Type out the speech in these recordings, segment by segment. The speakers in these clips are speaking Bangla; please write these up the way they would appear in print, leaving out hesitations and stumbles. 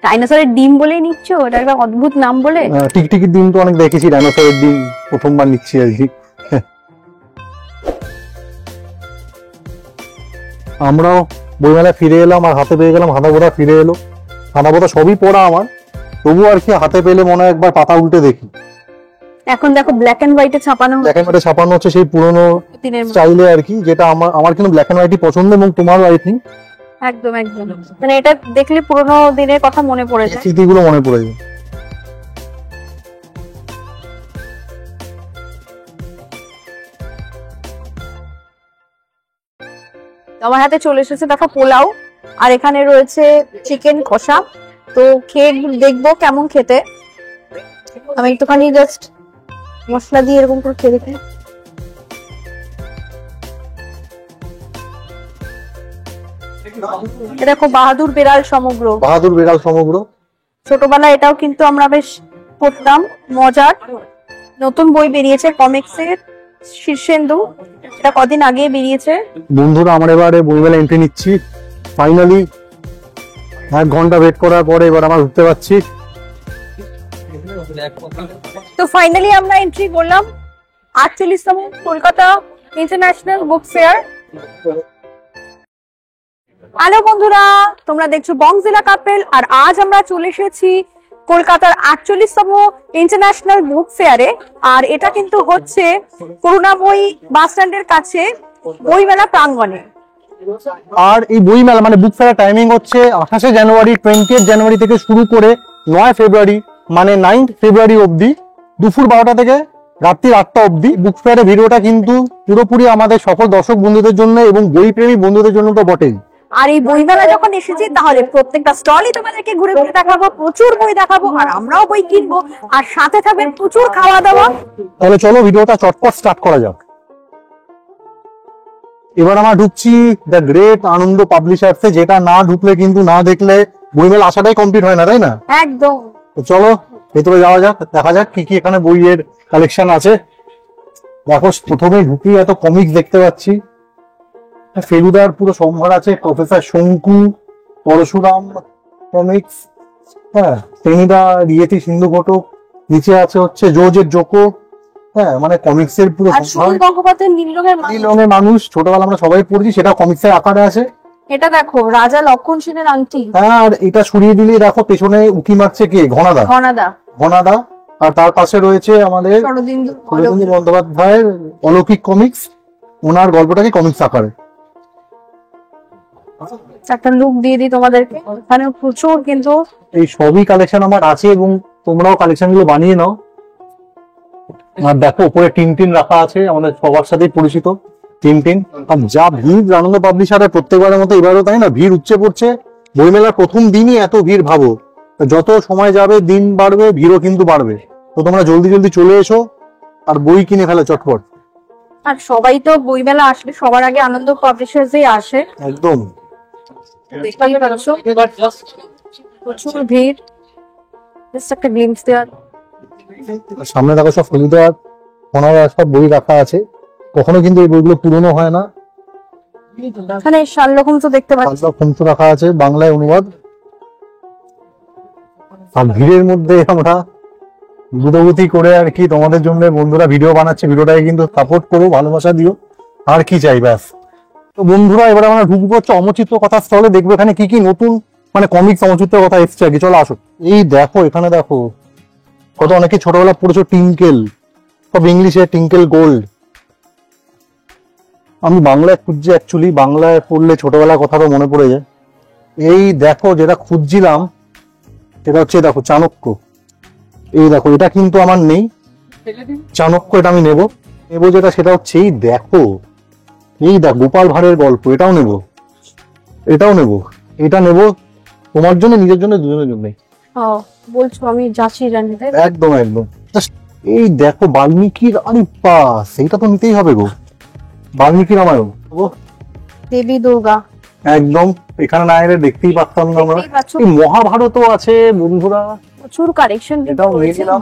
ডাইনোসরের ডিম বলেই নিচ্ছ? এটা একটা অদ্ভুত নাম বলে। টিকটিকির ডিম তো অনেক দেখেছি, ডাইনোসরের ডিম প্রথমবার নিচ্ছি আর কি। আমরাও বইমেলায় ফিরে এলাম আর হাতে পেয়ে গেলাম হাঁদা বোধা ফিরে এলো। হাঁদা বোধা সবই পড়া আমার, তবু আর কি হাতে পেলে মনে হয় একবার পাতা উল্টে দেখি। এখন দেখো ব্ল্যাক এন্ড হোয়াইটে ছাপানো, ব্ল্যাক এন্ড হোয়াইটে ছাপানো হচ্ছে সেই পুরোনো স্টাইলে আর কি, যেটা আমার কিন্তু ব্ল্যাক এন্ড হোয়াইটই পছন্দ এবং তোমারও আই থিঙ্ক। একদম একদম, মানে এটা দেখলে পুরোনো দিনের কথা মনে পড়ে যায়, স্মৃতিগুলো মনে পড়ে যায়। আমার হাতে চলে এসেছে দেখো পোলাও, আর এখানে রয়েছে চিকেন কষা। তো খেয়ে দেখবো কেমন খেতে। আমি একটুখানি জাস্ট মশলা দিয়ে এরকম করে খেয়ে দেখি। দেখো বাহাদুর বিড়াল সমগ্র, বাহাদুর বিড়াল সমগ্র ছোটবেলায় এটাও কিন্তু আমরা বেশ পড়তাম, মজার। নতুন বই বেরিয়েছে কমিক্সের, শীর্ষেন্দু, এটা কদিন আগে বেরিয়েছে। বন্ধুরা আমরা এবারে বইমেলা এন্ট্রি নিচ্ছি ফাইনালি। 1 ঘন্টা ওয়েট করার পরে এবার আমরা ঢুকতে পারছি। তো ফাইনালি আমরা এন্ট্রি করলাম 48তম Kolkata international book fair. Hello বন্ধুরা, তোমরা দেখছো বংজিলা কাপেল, আর আজ আমরা চলে এসেছি কলকাতার 48তম ইন্টারন্যাশনাল বুক ফেয়ারে। আর এটা কিন্তু হচ্ছে করুণাময়ী বাস স্ট্যান্ডের কাছে বইমেলা প্রাঙ্গণে। আর এই বইমেলা মানে বুক ফেয়ার টাইমিং হচ্ছে 28 জানুয়ারি, 20 জানুয়ারি থেকে শুরু করে 9 ফেব্রুয়ারি মানে 9 ফেব্রুয়ারি অবধি দুপুর 12টা থেকে রাত্রি 8টা অবধি। বুক ফেয়ারের ভিডিওটা কিন্তু পুরোপুরি আমাদের সকল দর্শক বন্ধুদের জন্য এবং বইপ্রেমী বন্ধুদের জন্য তো বটেই। আর এই বইমেলা যখন এসেছি তাহলে প্রত্যেকটা স্টলই তোমাদেরকে ঘুরে ঘুরে দেখাবো, প্রচুর বই দেখাবো, আর আমরাও বই কিনবো, আর সাথে থাকবেন প্রচুর খাওয়া দাওয়া। তাহলে চলো ভিডিওটা চটপট স্টার্ট করা যাক। এবার আমরা ঢুকছি দ্য গ্রেট আনন্দ পাবলিশার্সে, যেটা না ঢুকলে কিন্তু না দেখলে বইমেলা আসাটাই কমপ্লিট হয় না, তাই না? একদম। তো চলো ভেতরে যাওয়া যাক, দেখা যাক কি কি এখানে বইয়ের কালেকশন আছে। দেখো প্রথমে ঢুকি এত কমিক্স দেখতে পাচ্ছি। ফেলুদার পুরো সম্ভার আছে, প্রফেসর শঙ্কু, পরশুরাম কমিক্স, হ্যাঁ, টেনিদা, রিয়েতি সিন্ধু ঘটক, নিচে আছে হচ্ছে জোজের জোকো। হ্যাঁ, মানে কমিক্স এর পুরো নীল রঙের মানুষ ছোটবেলা আমরা সবাই পড়েছি, সেটা কমিক্স এর আকারে আছে। এটা দেখো রাজা লক্ষণ সেনের আংটি। হ্যাঁ, আর এটা সরিয়ে দিলে দেখো পেছনে উকি মারছে কে, ঘনাদা। ঘনাদা। আর তার পাশে রয়েছে আমাদের শরদিন্দু বন্দ্যোপাধ্যায়ের অলৌকিক কমিক্স, ওনার গল্পটাকে কমিক্স আকারে। একটা লুক দিয়ে দিই তোমাদেরকে, এখানে প্রচুর কিন্তু এই সবই কালেকশন আমার আছে এবং তোমরাও কালেকশন গুলো বানিয়ে নাও। আর দেখো উপরে টিনটিন রাখা আছে, আমাদের সবার সাথেই পরিচিত টিনটিন। আর যা ভিড় আনন্দ পাবলিশারে প্রত্যেকবারের মতো এবারও তাই না, ভিড় উপচে পড়ছে। বইমেলার প্রথম দিনই এত ভিড়, ভাবো। যত সময় যাবে দিন বাড়বে, ভিড়ও কিন্তু বাড়বে। তো তোমরা জলদি জলদি চলে এসো আর বই কিনে ফেলো চটপট। আর সবাই তো বইমেলা আসলে সবার আগে আনন্দ পাবলিশার্সই আসে। একদম। প্রচুর ভিড়, একটা গ্লিম্পস দেওয়ার। সামনে দেখো সব ফেলুদার সব বই রাখা আছে, কখনো কিন্তু এই বইগুলো পুরনো হয় না। এখানে শার্লক হোমস দেখতে পাচ্ছি, শার্লক হোমস রাখা আছে বাংলায় অনুবাদ। আর ভিড়ের মধ্যে আমরা গুদগুতি করে আর কি তোমাদের জন্য বন্ধুরা ভিডিও বানাচ্ছে, ভিডিওটাকে কিন্তু সাপোর্ট করো, ভালোবাসা দিও, আর কি চাই ব্যাস। তো বন্ধুরা এবার আমরা ঢুকবো হচ্ছে অমচিত্র কথা স্থলে, দেখবো এখানে কি কি নতুন মানে কমিক্স অমচিত্রের কথা এসছে আর কি। চলো আসো। এই দেখো এখানে দেখো কত অনেকে ছোটবেলা পড়েছো টিঙ্কেল, সব ইংলিশে টিঙ্কেল গোল্ড। আমি বাংলায় খুঁজছি, অ্যাকচুয়ালি বাংলায় পড়লে ছোটবেলার কথাটা মনে পড়ে যায়। এই দেখো যেটা খুঁজছিলাম সেটা হচ্ছে দেখো চাণক্য। এই দেখো এটা কিন্তু আমার নেই, চাণক্য এটা আমি নেবো যেটা সেটা হচ্ছে এই দেখো, এই দেখ গোপাল ভাঁড়ের গল্প, এটাও নেব, এটাও নেব, এটা নেব তোমার জন্য, নিজের জন্য, দুজনের জন্য। বলছো আমি যাচ্ছি জানিতে। একদম একদম। এই দেখো বাল্মীকির, আরে পাস, এইটা তো নিতেই হবে গো, বাল্মীকি রামায়ণ, দেবী দুর্গা। একদম, এখানে না এলে দেখতেই পারতাম না আমরা। এই মহাভারতও আছে বন্ধুরা, প্রচুর কালেকশন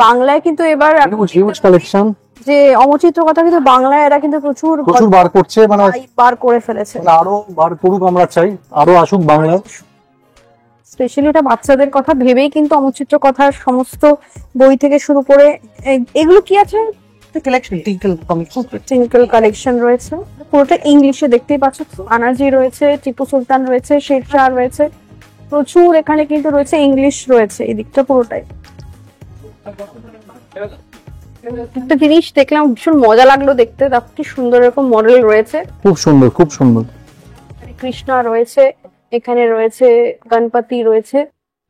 বাংলায় কিন্তু এবার হিউজ কালেকশন। যে অমচিত্র কথা কিন্তু বাংলায় এরা কিন্তু প্রচুর বার করছে, মানে বার করে ফেলেছে, আরো বার করুক, আমরা চাই আরো আসুক বাংলায়। স্পেশালি ওটা বাচ্চাদের কথা ভেবেই কিন্তু অমরচিত্র কথার সমস্ত বই থেকে শুরু করে এগুলো কি আছে টিঙ্কল কালেকশন রয়েছে, পুরোটা ইংলিশে দেখতেই পাচ্ছ। আনাজি রয়েছে, টিপু সুলতান রয়েছে, শেরশাহ রয়েছে, প্রচুর এখানে কিন্তু রয়েছে, ইংলিশ রয়েছে এই দিকটা পুরোটাই। একটা জিনিস দেখলাম ভীষণ মজা লাগলো দেখতে, দেখো কি সুন্দর এরকম মডেল রয়েছে, খুব সুন্দর খুব সুন্দর। কৃষ্ণা রয়েছে, এখানে রয়েছে গণপতি রয়েছে,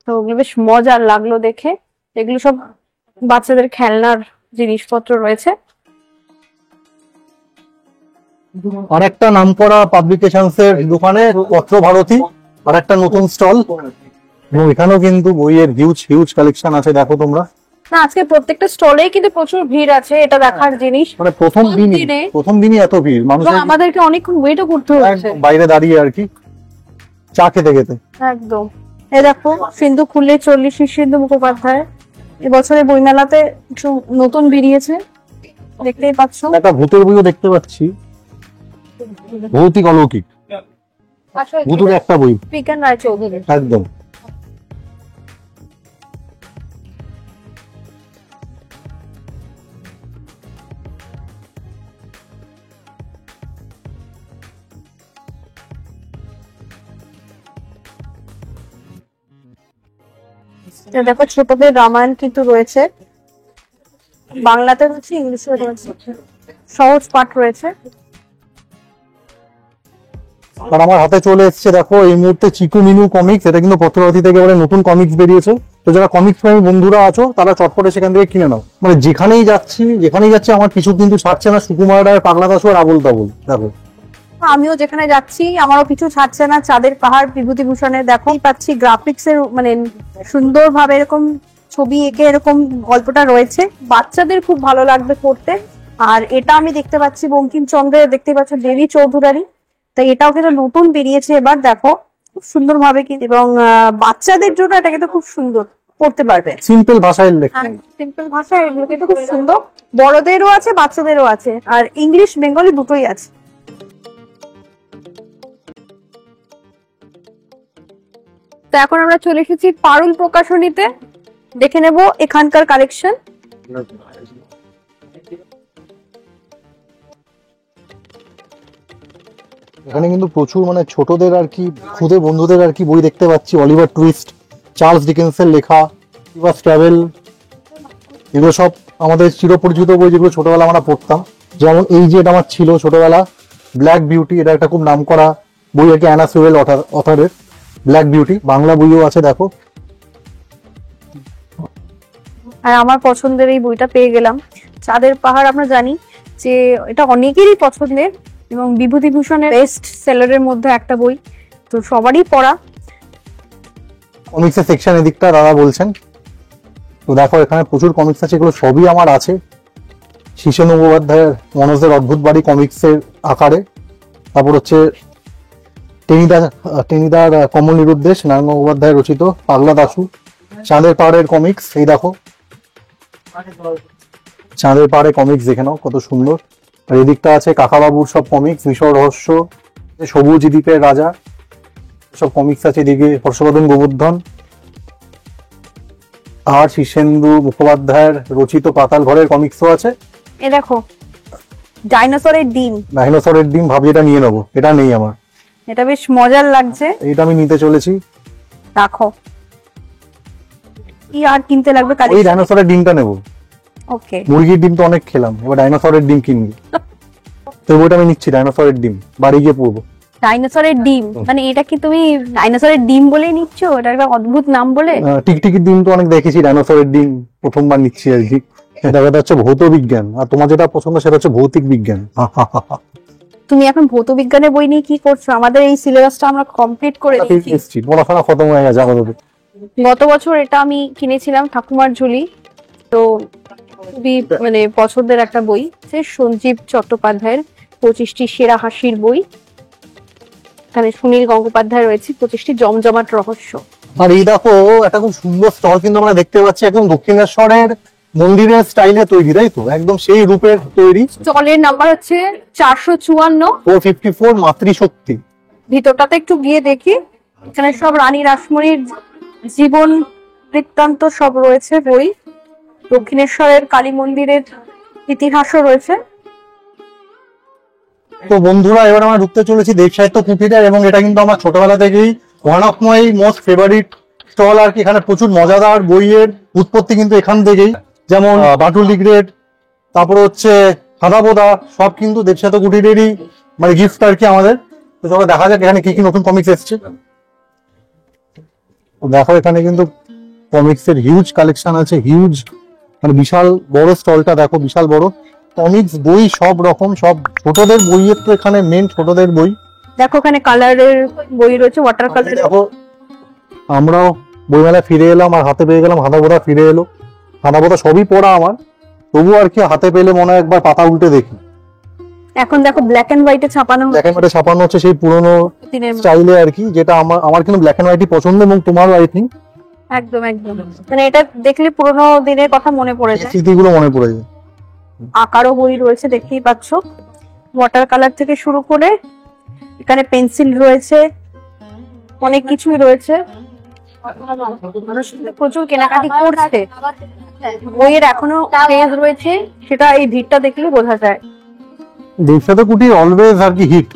তো ওগুলো বেশ মজার লাগলো দেখে। এগুলো সব বাচ্চাদের খেলনার জিনিসপত্র রয়েছে। অনেকটা নামকরা পাবলিকেশনস এর দোকানে পত্র ভারতী আর একটা নতুন স্টল, এবং এখানেও কিন্তু বইয়ের হিউজ হিউজ কালেকশন আছে। দেখো তোমরা, না আজকে প্রত্যেকটা স্টলেই কিন্তু প্রচুর ভিড় আছে, এটা দেখার জিনিস। মানে প্রথম দিনই এত ভিড় মানুষ, আমাদেরকে অনেকক্ষণ ওয়েটও করতে হচ্ছে বাইরে দাঁড়িয়ে আর কি চা খেতে খেতে। একদম। এই দেখো সিন্ধু খুললে 40 শীর্ষেন্দু মুখোপাধ্যায় এবছরের বইমেলাতে কিছু নতুন বেরিয়েছে, দেখতেই পাচ্ছ। একটা ভূতের বইও দেখতে পাচ্ছি, ভৌতিক অলৌকিক ভূতের একটা বই, বিজ্ঞান রায় চৌধুরী। একদম। দেখো ছোটদের রামায়ণ কিন্তু রয়েছে, বাংলাতে রয়েছে, ইংলিশে রয়েছে, সহজ পাঠ রয়েছে। আর আমার হাতে চলে এসেছে দেখো এই মুহূর্তে চিকু মিনু কমিক্স, এটা কিন্তু পত্রবাদী থেকে এবারে নতুন কমিক্স বেরিয়েছে। তো যারা কমিক্স প্রেমী বন্ধুরা আছো তারা চটপটে সেখান থেকে কিনে নাও। মানে যেখানেই যাচ্ছি আমার কিছু কিন্তু ছাড়ছে না, সুকুমার রায়, পাগলা দাশু আর আবুল তাবুল। দেখো আমিও যেখানে যাচ্ছি আমারও কিছু ছাড়ছে না, চাঁদের পাহাড় বিভূতিভূষণের দেখোই পাচ্ছি গ্রাফিক্স এর মানে সুন্দরভাবে এরকম ছবি এঁকে এরকম গল্পটা রয়েছে, বাচ্চাদের খুব ভালো লাগবে পড়তে। আর এটা আমি দেখতে পাচ্ছি বঙ্কিমচন্দ্রের, দেখতে পাচ্ছ দেবী চৌধুরানী, তাই এটাও কিন্তু নতুন বেরিয়েছে এবার, দেখো খুব সুন্দর ভাবে কি, এবং বাচ্চাদের জন্য এটা কিন্তু খুব সুন্দর, পড়তে পারবে সিম্পল ভাষায় লেখা, সিম্পল ভাষায়, এগুলো কিন্তু খুব সুন্দর, বড়দেরও আছে বাচ্চাদেরও আছে, আর ইংলিশ বেঙ্গলি দুটোই আছে। তো এখন আমরা চলে এসেছি পারুল প্রকাশনীতে, দেখে নেব এখানকার কালেকশন। এখানে কিন্তু প্রচুর মানে ছোটদের আর কি, খুদে বন্ধুদের আর কি বই দেখতে পাচ্ছি। অলিভার টুইস্ট, চার্লস ডিকেন্সের লেখা, ট্রাভেল, এগুলো সব আমাদের চিরপরিচিত বই, যেগুলো ছোটবেলা আমরা পড়তাম। যেমন এই যে এটা আমার ছিল ছোটবেলা, ব্ল্যাক বিউটি, এটা একটা খুব নামকরা বই আর কি, অ্যানা সুয়েল অথারের ব্ল্যাক বিউটি। বাংলা বইও আছে দেখো। আর আমার পছন্দের এই বইটা পেয়ে গেলাম, চাঁদের পাহাড়। আমরা জানি যে এটা অনেকেরই পছন্দের এবং বিভূতিভূষণের বেস্ট সেলারের মধ্যে একটা বই, তো সবারই পড়া। কমিক্সের সেকশন এদিকটা দাদা বলছেন। তো দেখো এখানে প্রচুর কমিক্স আছে, এগুলো সবই আমার আছে। শীর্ষেন্দু মুখোপাধ্যায়ের মনোজের অদ্ভুত বাড়ি কমিক্সের আকারে, তারপর হচ্ছে টেনিদার কমল নিরুদ্দেশ, নারায়ণ মুখোপাধ্যায় রচিত পাগলা দাশু, চাঁদের পাহাড়ের কমিক্স। এই দেখো চাঁদের পাহাড়ের কমিক্স দেখে নাও কত সুন্দর। আর এদিকটা আছে কাকাবাবুর সব কমিক্স, মিশর রহস্য, সবুজ দ্বীপের রাজা, সব কমিক্স আছে এদিকে। হর্ষবর্ধন গোবর্ধন আর শীর্ষেন্দু মুখোপাধ্যায়ের রচিত পাতাল ঘরের কমিক্সও আছে। এ দেখো ডাইনোসরের ডিম, ডাইনোসরের ডিম, ভাবছি এটা নিয়ে নেবো, এটা নেই আমার, এটা বেশ মজার লাগছে, এটা আমি নিতে চলেছি। রাখো, কি আর কিনতে লাগবে? ওই ডাইনোসরের ডিমটা নেবো। ওকে, মুরগির ডিম তো অনেক খেলাম, এবার ডাইনোসরের ডিম কিনবি। তো ওইটা আমি নিচ্ছি, ডাইনোসরের ডিম, বাড়ি গিয়ে পড়বো। ডাইনোসরের ডিম মানে এটা কি তুমি ডাইনোসরের ডিম বলেই নিচ্ছ? এটা একটা অদ্ভুত নাম বলে। টিকটিকির ডিম তো অনেক দেখেছি, ডাইনোসরের ডিম প্রথমবার নিচ্ছি আর কি। এটা হচ্ছে ভৌত বিজ্ঞান, আর তোমার যেটা পছন্দ সেটা হচ্ছে ভৌতিক বিজ্ঞান। তুমি এখন ভৌত বিজ্ঞানের বই নিয়ে কি করছো? আমাদের এই সিলেবাসটা আমরা কমপ্লিট করে দিয়েছি, পড়াশোনা খতম হয়ে গেছে আমাদের। গত বছর এটা আমি কিনেছিলাম, ঠাকুমার ঝুলি, তো খুবই মানে পছন্দের একটা বই। সে সঞ্জীব চট্টোপাধ্যায়ের 25টি সেরা হাসির বই। এখানে সুনীল গঙ্গোপাধ্যায় রয়েছে 25টি জমজমাট রহস্য। আর এই দেখো একটা খুব সুন্দর স্টল কিন্তু আমরা দেখতে পাচ্ছি, একদম দক্ষিণেশ্বরের মন্দিরের স্টাইলে তৈরি, তাই তো? একদম সেই রূপের তৈরি। স্টলের নাম্বার হচ্ছে 454, 454 মাতৃশক্তি। ভিতরটাতে একটু গিয়ে দেখি, এখানে সব রানী রাসমণির জীবন বৃত্তান্ত সব রয়েছে বই। দক্ষিণেশ্বরের কালী মন্দিরের ইতিহাসও রয়েছে। তো বন্ধুরা, এবার আমরা ঢুকতে চলেছি দেব সাহিত্য পুঁথিটার, এবং এটা কিন্তু আমার ছোটবেলা থেকেই one of my most favourite stall আর কি। এখানে প্রচুর মজাদার বইয়ের উৎপত্তি কিন্তু এখান থেকেই, যেমন বাটুল দি গ্রেট, তারপরে হচ্ছে সাদা বোদা, সব কিন্তু দেব সাহিত্য কুটিরেরই মানে গিফট আর কি আমাদের। তো চলো দেখা যাক এখানে কি কি নতুন কমিক্স এসছে। দেখো এখানে কিন্তু কমিক্স এর হিউজ কালেকশন আছে, হিউজ মানে বিশাল বড় স্টলটা দেখো, বিশাল বড়। কমিক্স বই সব রকম, সব ছোটদের বইয়ের তো এখানে মেন ছোটদের বই। দেখো এখানে কালারের বই রয়েছে, ওয়াটার কালার। দেখো আমরাও বইমেলা ফিরে এলাম আর হাতে পেয়ে গেলাম হাদা বোদা ফিরে এলো। হাদা বোদা সবই পড়া আমার, তবু আর কি হাতে পেলে মনে হয় একবার পাতা উল্টে দেখি। এখন দেখো ব্ল্যাক এন্ড হোয়াইটে ছাপানো, ব্ল্যাক এন্ড হোয়াইটে ছাপানো হচ্ছে সেই পুরোনো দিনের স্টাইলে আর কি, যেটা আমার কিন্তু ব্ল্যাক এন্ড হোয়াইটই পছন্দ, এবং তোমারও আই থিঙ্ক। একদম একদম, মানে এটা দেখলে পুরোনো দিনের কথা মনে পড়ে যায়, স্মৃতিগুলো মনে পড়ে যায়। আকারও বই রয়েছে দেখতেই পাচ্ছ, ওয়াটার কালার থেকে শুরু করে এখানে পেন্সিল রয়েছে, অনেক কিছুই রয়েছে। মানুষ কিন্তু প্রচুর কেনাকাটি করছে, বইয়ের এখনো ক্রেজ রয়েছে, সেটা এই ভিড়টা দেখলে বোঝা যায়। দেব সাহিত্য কুটির অলওয়েজ আর কি হিট,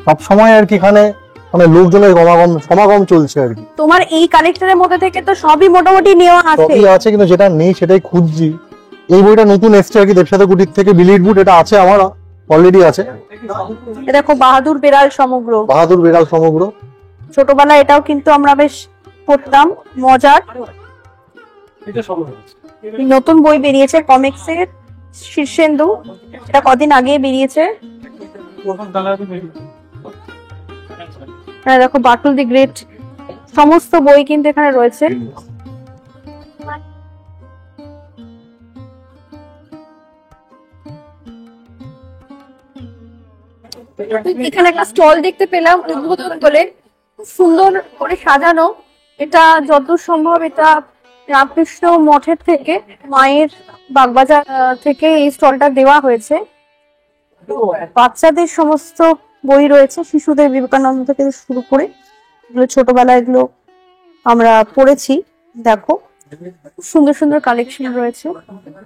সব সময় আর কি এখানে মানে লোকজনের সমাগম চলছে আর কি। তোমার এই কালেকশনের মধ্যে থেকে তো সবই মোটামুটি নেওয়া আছে। সবই আছে, কিন্তু যেটা নেই সেটাই খুঁজছি। এই বইটা নতুন এসছে আর কি দেব সাহিত্য কুটির থেকে, বিলিট বুট, এটা আছে আমার অলরেডি আছে। এ দেখো বাহাদুর বেড়াল সমগ্র, বাহাদুর বেড়াল সমগ্র। ছোটবেলায় এটাও কিন্তু আমরা বেশ পড়তাম, মজার। নতুন বই বেরিয়েছে কমিক্সের, শীর্ষেন্দু, এটা কদিন আগে বেরিয়েছে। দেখো বাটুল দি গ্রেট, সমস্ত বই কিন্তু এখানে রয়েছে। এখানে একটা স্টল দেখতে পেলাম উদ্বোধন বলে, খুব সুন্দর করে সাজানো। এটা যতদূর সম্ভব এটা রামকৃষ্ণ মঠের থেকে, মায়ের বাগবাজার থেকে এই স্টলটা দেওয়া হয়েছে। বাচ্চাদের সমস্ত বই রয়েছে, শিশুদের বিবেকানন্দ থেকে শুরু করে, এগুলো ছোটবেলায় এগুলো আমরা পড়েছি। দেখো খুব সুন্দর সুন্দর কালেকশন রয়েছে,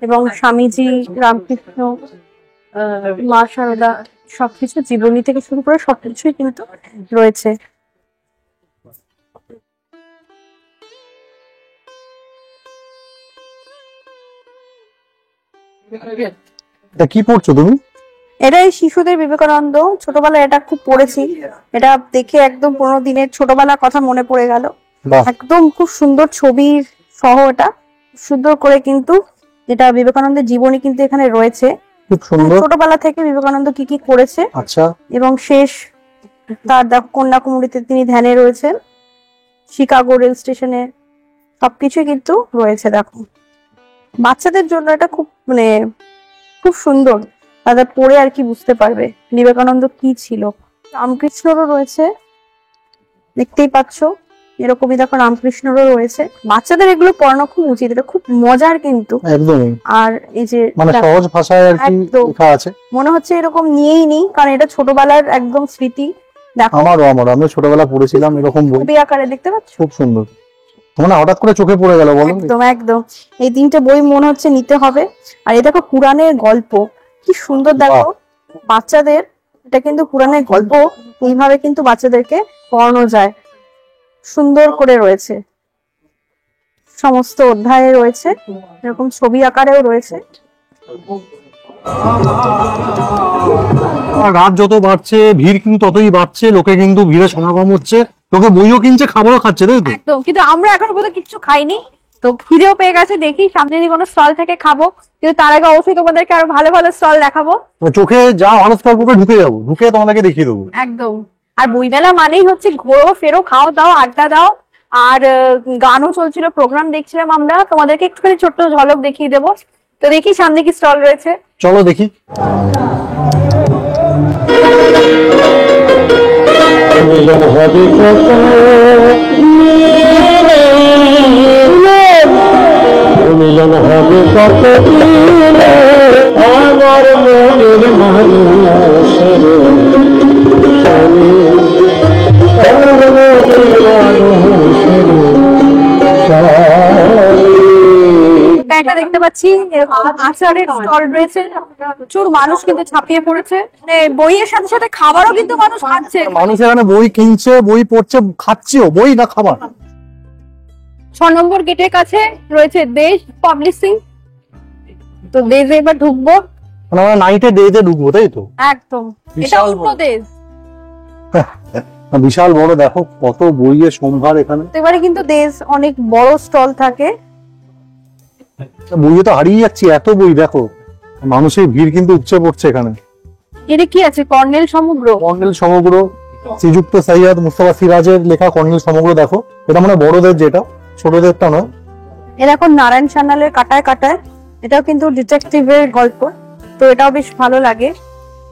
এবং স্বামীজি, রামকৃষ্ণ, মা শারদা, সবকিছু জীবনী থেকে শুরু করে সবকিছুই কিন্তু রয়েছে। এটা কি পড়ছো তুমি? এটাই শিশুদের বিবেকানন্দ, ছোটবেলায় এটা খুব পড়েছি। এটা দেখে একদম 15 দিনের ছোটবেলার কথা মনে পড়ে গেল। একদম খুব সুন্দর ছবি সহ, এটা সুন্দর করে কিন্তু এটা বিবেকানন্দের জীবনী কিন্তু এখানে রয়েছে, খুব সুন্দর। ছোটবেলা থেকে বিবেকানন্দ কি কি করেছে, আচ্ছা, এবং শেষ তার কন্যাকুমারীতে তিনি ধ্যানে রয়েছেন, শিকাগো রেল স্টেশনে, সবকিছু কিন্তু রয়েছে। দেখো বাচ্চাদের জন্য এটা খুব মানে খুব সুন্দর, তাদের পড়ে আর কি বুঝতে পারবে বিবেকানন্দ কি ছিল। রামকৃষ্ণরও রয়েছে, দেখতেই পাচ্ছ, এরকমই দেখো রামকৃষ্ণরও রয়েছে। বাচ্চাদের এগুলো পড়ানো খুব উচিত, এটা খুব মজার কিন্তু একদমই। আর এই যে মানে সহজ ভাষায় আর কি লেখা আছে, মনে হচ্ছে এরকম নিয়েই নি, কারণ এটা ছোটবেলার একদম স্মৃতি। দেখো আমি ছোটবেলা পড়েছিলাম এরকম বই, ছবি আকারে দেখতে পাচ্ছ, খুব সুন্দর। মানে হঠাৎ করে চোখে পড়ে গেল, বলো। একদম একদম, এই 3টে বই মনে হচ্ছে নিতে হবে। আর এই দেখো পুরাণের গল্প, কি সুন্দর। দেখো বাচ্চাদের, এটা কিন্তু পুরাণের গল্প, এইভাবে কিন্তু বাচ্চাদেরকে পড়ানো যায়, সুন্দর করে রয়েছে, সমস্ত অধ্যায়ে রয়েছে, এরকম ছবি আকারেও রয়েছে। রাত যত বাড়ছে ভিড় কিন্তু ততই বাড়ছে, লোকে কিন্তু ভিড়ে সমাগম হচ্ছে, লোকে বইও কিনছে, খাবারও খাচ্ছে, তাই তো? একদম, কিন্তু আমরা এখনো পর্যন্ত কিছু খাইনি, তো খিদেও পেয়ে গেছে, দেখি সামনে যদি কোনো স্টল থেকে খাবো, কিন্তু তার আগে অবশ্যই তোমাদেরকে আরো ভালো ভালো স্টল দেখাবো। চোখে যা ভালো স্টল পড়বে ঢুকে যাবো, ঢুকে তোমাদেরকে দেখিয়ে দেবো। একদম, আর বইমেলা মানেই হচ্ছে ঘোরো ফেরো, খাও দাও, আড্ডা দাও, আর গানও চলছিল, প্রোগ্রাম দেখছিলাম আমরা, তোমাদেরকে একটুখানি ছোট্ট ঝলক দেখিয়ে দেবো। তো দেখি সামনে কি স্টল রয়েছে, চলো দেখি। মিলন হবে কত দিনে আমার মনের মানুষের সঙ্গে, আমার মনের মানুষের একটা দেখতে পাচ্ছি এরকম আচারের স্টল রয়েছে, প্রচুর মানুষ কিন্তু ছাপিয়ে পড়েছে, মানে বইয়ের সাথে সাথে খাবারও কিন্তু মানুষ খাচ্ছে। মানুষ এখানে বই কিনছে, বই পড়ছে, খাচ্ছেও বই না খাবার। 6 নম্বর গেটের কাছে রয়েছে দেশ পাবলিশিং, তো দেশে এবার ঢুকবো, মানে আমরা নাইটে ডেতে ঢুকবো, তাই তো? একদম এটা বিশাল অন্য বড়। দেশ। বিশাল বড়, দেখো কত বইয়ের সম্ভার এখানে। তো এবারে কিন্তু দেশ অনেক বড় স্টল থাকে। বইয়ে তো হারিয়ে যাচ্ছি, এত বই দেখো, মানুষের ভিড় কিন্তু উপচে পড়ছে এখানে। এটা কি আছে? কর্নেল সমগ্র। কর্নেল সমগ্র, শ্রীযুক্ত সৈয়দ মুস্তফা সিরাজের লেখা কর্নেল সমগ্র। দেখো এটা মানে বড়দের, যেটা ছোটদেরটা নয়। এর এখন নারায়ণ সান্যালের কাটায় কাটায়, এটাও কিন্তু ডিটেকটিভের গল্প, তো এটাও বেশ ভালো লাগে।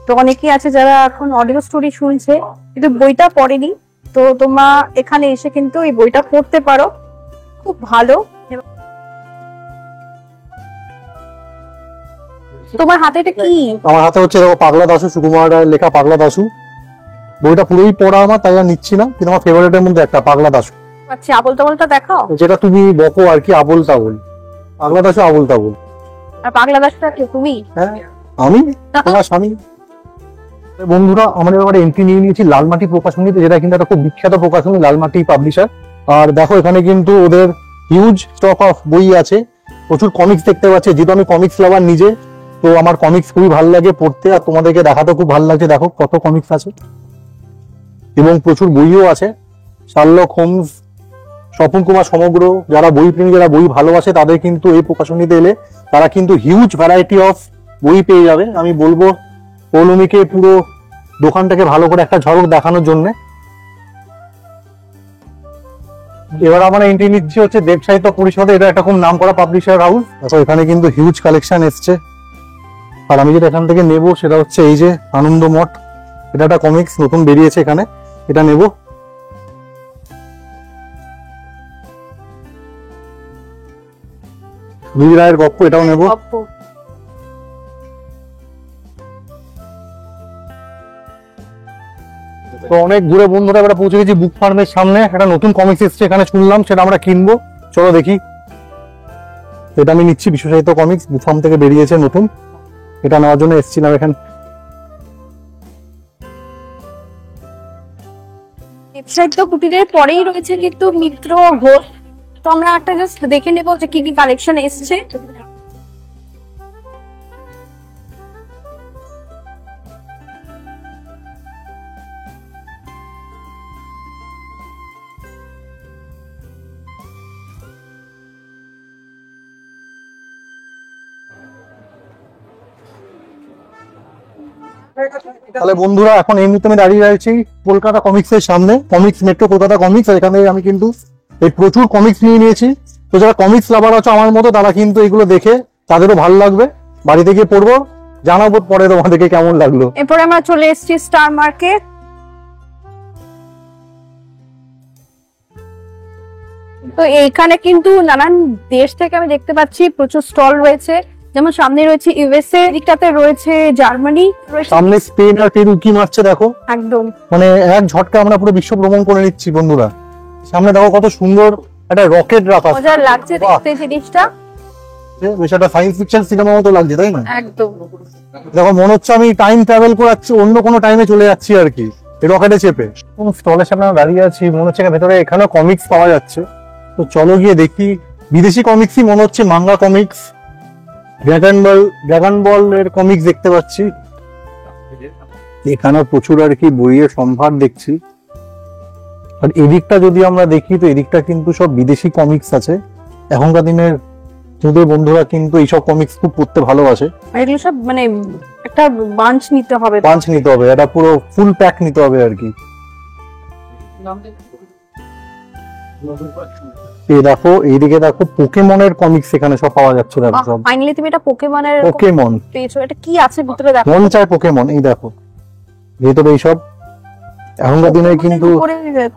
তো অনেকেই আছে যারা এখন অডিও স্টোরি শুনছে কিন্তু বইটা পড়েনি, তো তোমরা এখানে এসে কিন্তু এই বইটা পড়তে পারো, খুব ভালো। তোমার হাতে এটা কি? আমার হাতে হচ্ছে দেখো পাগলা দাশু, সুকুমার রায়ের লেখা পাগলা দাশু। বইটা পুরোই পড়া আমার, তাই আর নিচ্ছি না, কিন্তু আমার ফেভারিটের মধ্যে একটা পাগলা দাশু। আচ্ছা, আবল তাবলটা দেখাও। যেটা তুমি বকো আর কি, আবল তাবল। পাগলা দাশু আবল তাবল। আর পাগলা দাসটা কে? তুমি? হ্যাঁ আমি, তোমার স্বামী। বন্ধুরা, আমরা এবারে এন্ট্রি নিয়ে নিয়েছি লালমাটি প্রকাশনীতে, যেটা কিন্তু একটা খুব বিখ্যাত প্রকাশনী, লালমাটি পাবলিশার। আর দেখো এখানে কিন্তু ওদের হিউজ স্টক অফ বই আছে, প্রচুর কমিক্স দেখতে পাচ্ছি। যেহেতু আমি কমিক্স লাভার নিজে, তো আমার কমিক্স খুবই ভালো লাগে পড়তে, আর তোমাদেরকে দেখাতে খুব ভালো লাগছে। দেখো কত কমিক্স আছে, এবং প্রচুর বইও আছে। শার্লক হোমস, স্বপন কুমার সমগ্র, যারা বই প্রেমী, যারা বই ভালোবাসে, তাদের কিন্তু এই প্রকাশনীতে এলে তারা কিন্তু হিউজ ভ্যারাইটি অফ বই পেয়ে যাবে। আমি বলবো পৌলমীকে পুরো দোকানটাকে ভালো করে একটা ঝলক দেখানোর জন্য। এবার আমরা এন্ট্রি নিচ্ছি হচ্ছে দেব সাহিত্য পরিষদে, এটা একটা খুব নাম করা পাবলিশার হাউস। তো এখানে কিন্তু হিউজ কালেকশন এসছে, আর আমি যেটা এখান থেকে নেবো সেটা হচ্ছে এই যে আনন্দ মঠ, এটা একটা কমিক্স নতুন বেরিয়েছে এখানে, এটা নেব। রুই রায়ের গপ্প, এটাও নেব। গপ্প। তো অনেক ঘুরে বন্ধুরা এবার পৌঁছে গেছি বুক ফার্মের সামনে। একটা নতুন কমিক্স এসছে এখানে শুনলাম, সেটা আমরা কিনবো, চলো দেখি। এটা আমি নিচ্ছি, বিশ্ব সাহিত্য কমিক্স বুক ফার্ম থেকে বেরিয়েছে নতুন, এটা নেওয়ার জন্য এসেছিলাম এখানে। ওয়েবসাইট তো কুটিরের পরেই রয়েছে কিন্তু মিত্র ঘোষ, তো আমরা একটা জাস্ট দেখে নেবো যে কি কি কালেকশন এসছে। তাহলে বন্ধুরা, এখন এই মুহূর্তে আমি দাঁড়িয়ে রয়েছি কলকাতা কমিক্সের সামনে, কমিক্স মেট্রো কলকাতা কমিক্স। আর এখানে আমি কিন্তু এই প্রচুর কমিক্স নিয়ে নিয়েছি। তো যারা কমিক্স লাভার আছে আমার মতো, তারা কিন্তু এগুলো দেখে তাদেরও ভালো লাগবে, বাড়িতে গিয়ে পড়বো, জানাবো পরে তোমাদেরকে কেমন লাগলো। এরপরে আমরা চলে এসেছি স্টার মার্কেট। তো এইখানে কিন্তু নানান দেশ থেকে আমি দেখতে পাচ্ছি প্রচুর স্টল রয়েছে, যেমন সামনে রয়েছে ইউএসএ, দিকটাতে রয়েছে জার্মানি, সামনে স্পেন আর পেরু কি মারছে দেখো, একদম মানে এক ঝটকা আমরা পুরো বিশ্ব ভ্রমণ করে নিচ্ছি বন্ধুরা। সামনে দেখো কত সুন্দর একটা রকেট রাখা, মজার লাগছে দেখতে জিনিসটা, বেশ একটা সায়েন্স ফিকশন সিনেমা মতো লাগছে, তাই না? একদম। দেখো মনে হচ্ছে আমি টাইম ট্রাভেল করাচ্ছি, অন্য কোনো টাইমে চলে যাচ্ছি আর কি, রকেটে চেপে। স্টলের সামনে আমরা দাঁড়িয়ে আছি, মনে হচ্ছে ভেতরে এখানেও কমিক্স পাওয়া যাচ্ছে। তো চলো গিয়ে দেখি। বিদেশি কমিক্সই মনে হচ্ছে, মাঙ্গা কমিক্স, ড্রাগন বল এর কমিক্স দেখতে পাচ্ছি। এখানে প্রচুর আর কি বইয়ের সম্ভার দেখছি। আর এদিকটা যদি আমরা দেখি, তো এদিকটা কিন্তু সব বিদেশি কমিক্স আছে। এখনকার দিনের তোদের বন্ধুরা কিন্তু এইসব কমিক্স খুব পড়তে ভালোবাসে। আর এগুলো সব মানে একটা বাঞ্চ নিতে হবে, পাঁচ নিতে হবে, এটা পুরো ফুল প্যাক নিতে হবে আর কি। এই দেখো, এইদিকে দেখো পোকেমনের কমিক্স এখানে সব পাওয়া যাচ্ছে। দেখো সব ফাইনালি তুমি এটা পোকেমনের পোকেমন পেয়েছো, এটা কি আছে ভিতরে দেখো, মন চায় পোকেমন। এই দেখো ভেতরে এইসব এখনকার দিনে কিন্তু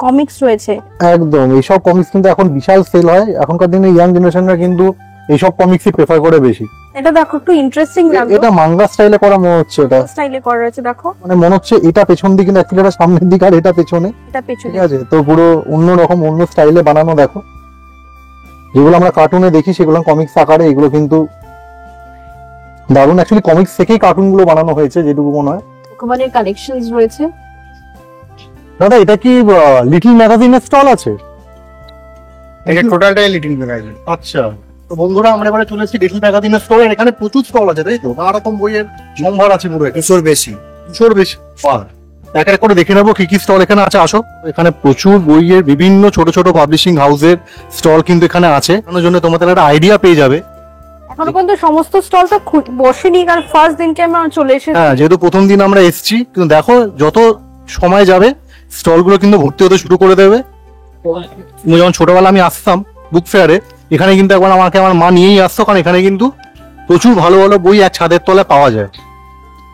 কমিক্স রয়েছে, একদম এইসব কমিক্স কিন্তু এখন বিশাল সেল হয়। এখনকার দিনে ইয়াং জেনারেশনরা কিন্তু এইসব কমিক্সই প্রেফার করে বেশি। এটা দেখো একটু ইন্টারেস্টিং লাগলো, এটা মাঙ্গা স্টাইলে করা মনে হচ্ছে, এটা স্টাইলে করা রয়েছে। দেখো মানে মনে হচ্ছে এটা পেছন দিকে না, এটা সামনের দিকে, আর এটা পেছনে, এটা পেছনে, ঠিক আছে? তো পুরো অন্য রকম, অন্য স্টাইলে বানানো। দেখো যেগুলো আমরা কার্টুনে দেখি সেগুলো কমিক্স আকারে, এগুলো কিন্তু দারুণ। অ্যাকচুয়ালি কমিক্স থেকেই কার্টুন গুলো বানানো হয়েছে যেটুকু মনে হয়। ভগবানের কালেকশনস রয়েছে। দাদা এটা কি লিটল ম্যাগাজিনের স্টল আছে? এটা টোটালটাই লিটিল ম্যাগাজিন। আচ্ছা, তো বন্ধুরা আমরা এবারে চলে এসেছি লিটল ম্যাগাজিনের স্টল। এখানে প্রচুর স্টল আছে, তাই তো? নানা রকম বইয়ের সম্ভার আছে পুরো, 200 বেশি। 200 বেশি। এক এক করে দেখে নেবো কি কি স্টল এখানে আছে। আসো, এখানে প্রচুর বইয়ের বিভিন্ন ছোট ছোট পাবলিশিং হাউসের স্টল কিন্তু এখানে আছে। তার জন্য তোমাদের একটা আইডিয়া পেয়ে যাবে। এখনো পর্যন্ত সমস্ত স্টলটা বসেনি, কারণ ফার্স্ট দিনকে আমরা চলে এসেছি। হ্যাঁ, যেহেতু প্রথম দিন আমরা এসেছি, কিন্তু দেখো যত সময় যাবে স্টল গুলো কিন্তু ভর্তি হতে শুরু করে দেবে। যেমন ছোটবেলা আমি আসতাম বুক ফেয়ারে, এখানে কিন্তু একবার আমাকে আমার মা নিয়েই আসতো, কারণ এখানে কিন্তু প্রচুর ভালো ভালো বই এক ছাদের তলায় পাওয়া যায়।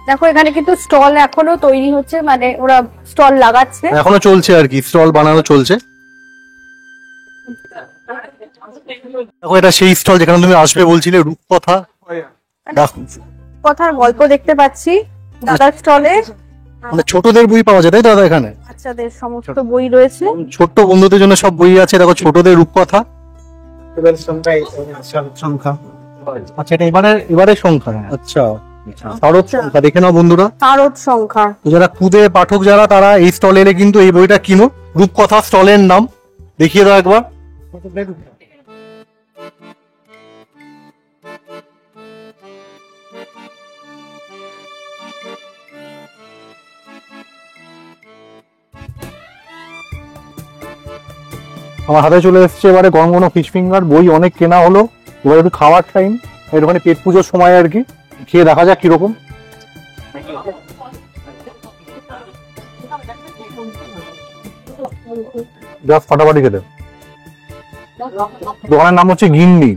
দেখো এখানে কিন্তু স্টল এখনো তৈরি হচ্ছে, মানে ওরা স্টল লাগাচ্ছে। এখনো চলছে আর কি, স্টল বানানো চলছে। দেখো এটা সেই স্টল যেখানে তুমি আসবে বলছিলে, রূপকথা। দেখো কথার গল্প দেখতে পাচ্ছি দাদার স্টলে। মানে ছোটদের বই পাওয়া যায়, তাই দাদা? এখানে বাচ্চাদের সমস্ত বই রয়েছে। ছোট্ট বন্ধুদের জন্য সব বই আছে। দেখো ছোটদের রূপকথা। এবার সংখ্যা। আচ্ছা, এটা এবারে সংখ্যা। আচ্ছা, শারদ সংখ্যা দেখে নাও বন্ধুরা। শারদ সংখ্যা। তো যারা খুদে পাঠক যারা, তারা এই স্টলে এলে কিন্তু এই বইটা কিনো। রূপকথা স্টলের নাম, দেখিয়ে দাও একবার। আমার হাতে চলে এসছে এবারে গরম গরম ফিশ ফিঙ্গার। বই অনেক কেনা হলো, এবার একটু খাওয়ার টাইম। এখানে পেট পুজোর সময় আর কি, খেয়ে দেখা যাক কিরকম। জাস্ট ফাটাফাটি খেতে। দোকানের নাম হচ্ছে গিন্নি।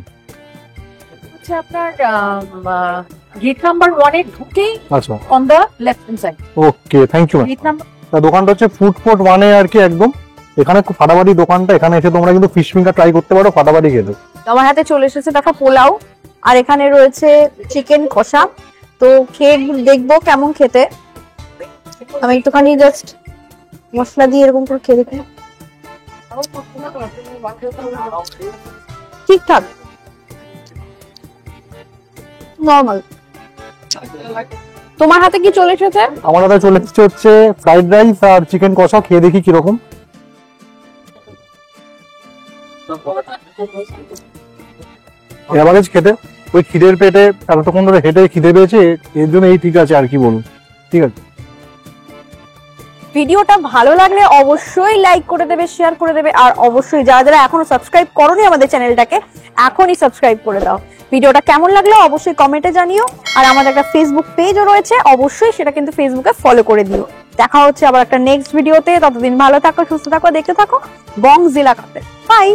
হচ্ছে আপনার গেট নাম্বার 1 এ ঢুকেই আচ্ছা, on the left hand side. Okay, thank you. Gate number দোকানটা হচ্ছে ফুড কোর্ট 1 এ আর কি একদম। এখানে খুব ফাটাফাটি দোকানটা। এখানে এসে তোমরা কিন্তু ফিশ ফিঙ্গার ট্রাই করতে পারো, ফাটাফাটি খেতে। আমার হাতে চলে এসেছে দেখো পোলাও, আর এখানে রয়েছে চিকেন কষা। তো খেয়ে দেখবো কেমন খেতে। আমি একটুখানি জাস্ট মশলা দিয়ে এরকম করে খেয়ে দেখি। ঠিকঠাক, নর্মাল। তোমার হাতে কি চলে এসেছে? আমার হাতে চলে এসেছে হচ্ছে ফ্রাইড রাইস আর চিকেন কষা। খেয়ে দেখি কিরকম। এভারেজ খেতে। ওই খিদের পেটে এতক্ষণ ধরে হেঁটে খিদে পেয়েছে, এর জন্য এই ঠিক আছে আর কি বলুন। ঠিক আছে, ভিডিওটা ভালো লাগলে অবশ্যই লাইক করে দেবে, শেয়ার করে দেবে, আর অবশ্যই যারা যারা এখনো সাবস্ক্রাইব করোনি আমাদের চ্যানেলটাকে এখনই সাবস্ক্রাইব করে দাও। ভিডিওটা কেমন লাগলো অবশ্যই কমেন্টে জানিও। আর আমাদের একটা ফেসবুক পেজও রয়েছে, অবশ্যই সেটা কিন্তু ফেসবুকে ফলো করে দিও। দেখা হচ্ছে আবার একটা নেক্সট ভিডিওতে। ততদিন ভালো থাকো, সুস্থ থাকো, দেখতে থাকো বংজিলা কাপেল। বাই।